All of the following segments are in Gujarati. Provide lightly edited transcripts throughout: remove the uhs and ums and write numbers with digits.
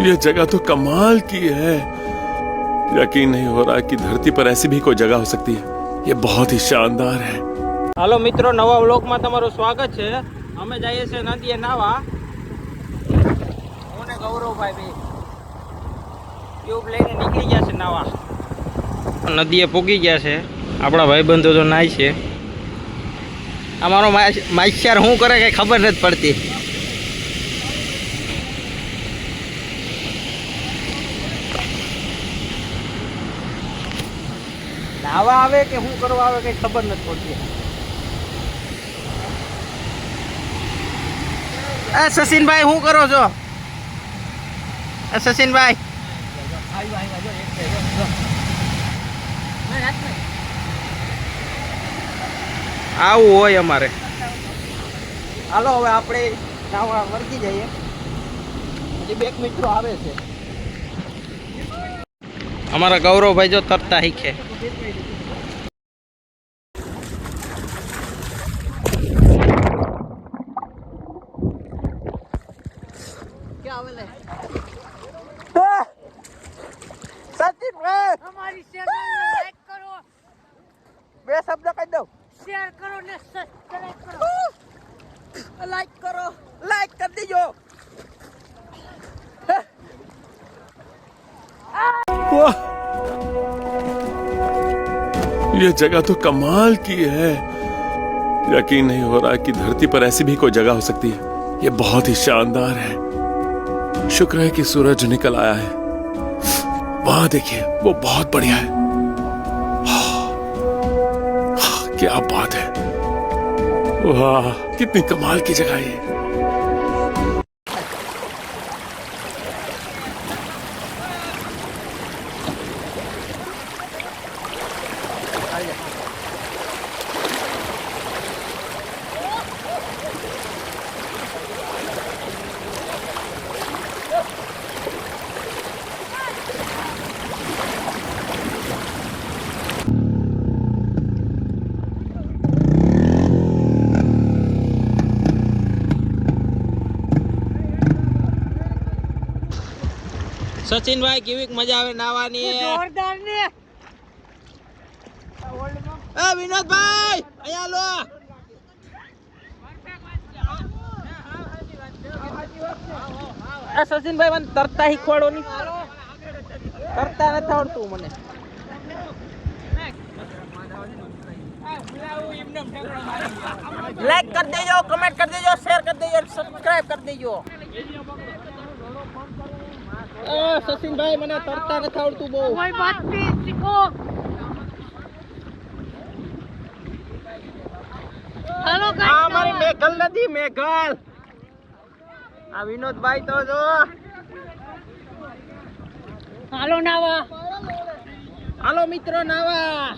ये जगह तो कमाल की है। यकीन नहीं हो रहा कि धरती पर ऐसी भी कोई जगह हो सकती है। ये बहुत ही शानदार है। હાલો મિત્રો, નવા વ્લોગમાં તમારું સ્વાગત છે। અમે જઈએ છીએ નદીએ નાવા, હું ને ગૌરવભાઈ બે ટ્યુબ લઈને નીકળી ગયા છે નાવા। નદીએ પૂગી ગયા છે આપણા ભાઈબંધો તો નાય છે। અમારો માછિયાર શું કરે કઈ ખબર નથી પડતી। નાવા આવે કે શું કરવા આવે કઈ ખબર નથી પડતી। સચિનભાઈ શું કરો છો? સચિનભાઈ આવું હોય અમારે। હાલો હવે આપણે નાવા વર્ગી જઈએ, હજી બે મિત્રો આવે છે। અમારા ગૌરવભાઈ જો તરતા શીખે। हमारी चैनल लाइक करो, બે શબ્દ કહી દઉં। शेयर करो ने सब्सक्राइब करो, लाइक करो, लाइक कर दीजिए। वाह, ये जगह तो कमाल की है। यकीन नहीं हो रहा कि धरती पर ऐसी भी कोई जगह हो सकती है। ये बहुत ही शानदार है। शुक्र है कि सूरज निकल आया है। वहां देखिए, वो बहुत बढ़िया है। क्या बात है, वाह कितनी कमाल की जगह है ये। સચિનભાઈ કેવી મજા આવે નાવાની? जोरदार ने એ વિનોદભાઈ અહીંયા લો। સચિનભાઈ મને તરતા શીખવાડો ની, તરતા નથી આવડતું મને। લાઈક કરી દેજો, કમેન્ટ કરી દેજો, શેર કરી દેજો, સબસ્ક્રાઇબ કરી દેજો। સચિનભાઈ મને તરતા નથી આવડતું બહુ। कोई बात नहीं, सीखो। हेलो આ અમારી મેઘલ નદી, મેઘલ। આ વિનોદભાઈ તો જો। हेलो नावा, હાલો મિત્રો નાવા।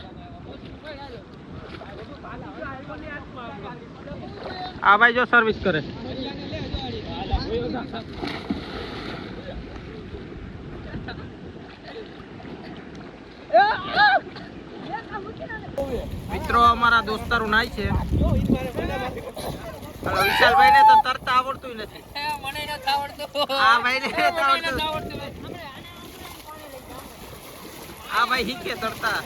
આ ભાઈ જો સર્વિસ કરે। મિત્રો અમારા દોસ્તારો નાય છે। વિશાલભાઈ ને તો તરતા આવડતું નથી। મને નથી આવડતું। આ ભાઈ ને નથી આવડતું। આ ભાઈ શીખે તરતા।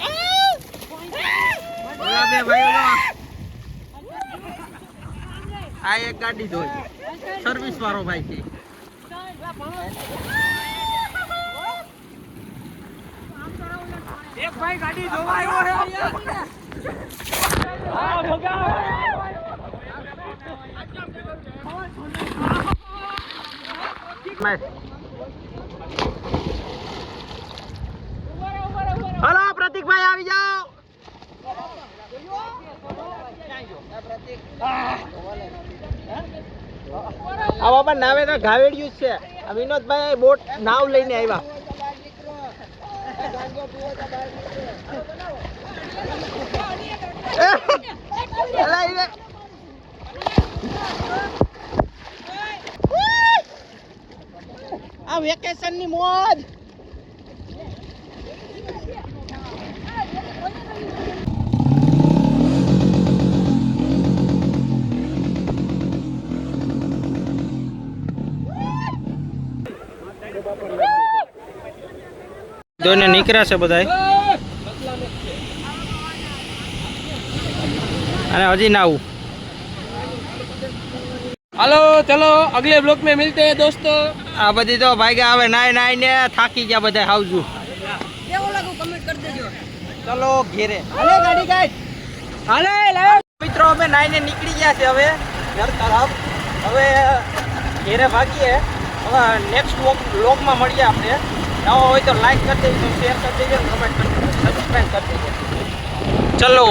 ઓલા બે ભાઈઓ આ એક ગાડી ધોઈ, સર્વિસ વાળો ભાઈ છે। એક ભાઈ ગાડી ધોવા આવ્યો છે અહીંયા। આ ભગાવ હલો પ્રતિકભાઈ આવી જાઓ। આ બાબા નાવે તો ઘાવેડિયું છે। આ વિનોદભાઈ બોટ નાવ લઈને આવ્યા। આ વેકેશન ની મોજ। ધોઈને નીકળ્યા છે બધાય અને હજી ના આવું हेलो चलो अगले ब्लॉग में मिलते हैं दोस्तों। આ બધી તો ભાગ્યા આવે નાઈ ને થાકી ગયા બધા હાવજુ ચલો ઘેરે अरे गाड़ी गाइड अरे મિત્રો અમે નાઈને નીકળી ગયા છે હવે ઘર તરફ હવે ઘેરે ભાગીએ હવે નેક્સ્ટ વ્લોગમાં મળીએ આપણે નવો હોય તો લાઈક કરી દેજો શેર કરી દેજો કમેન્ટ કરી દેજો સબસ્ક્રાઈબ કરી દેજો ચલો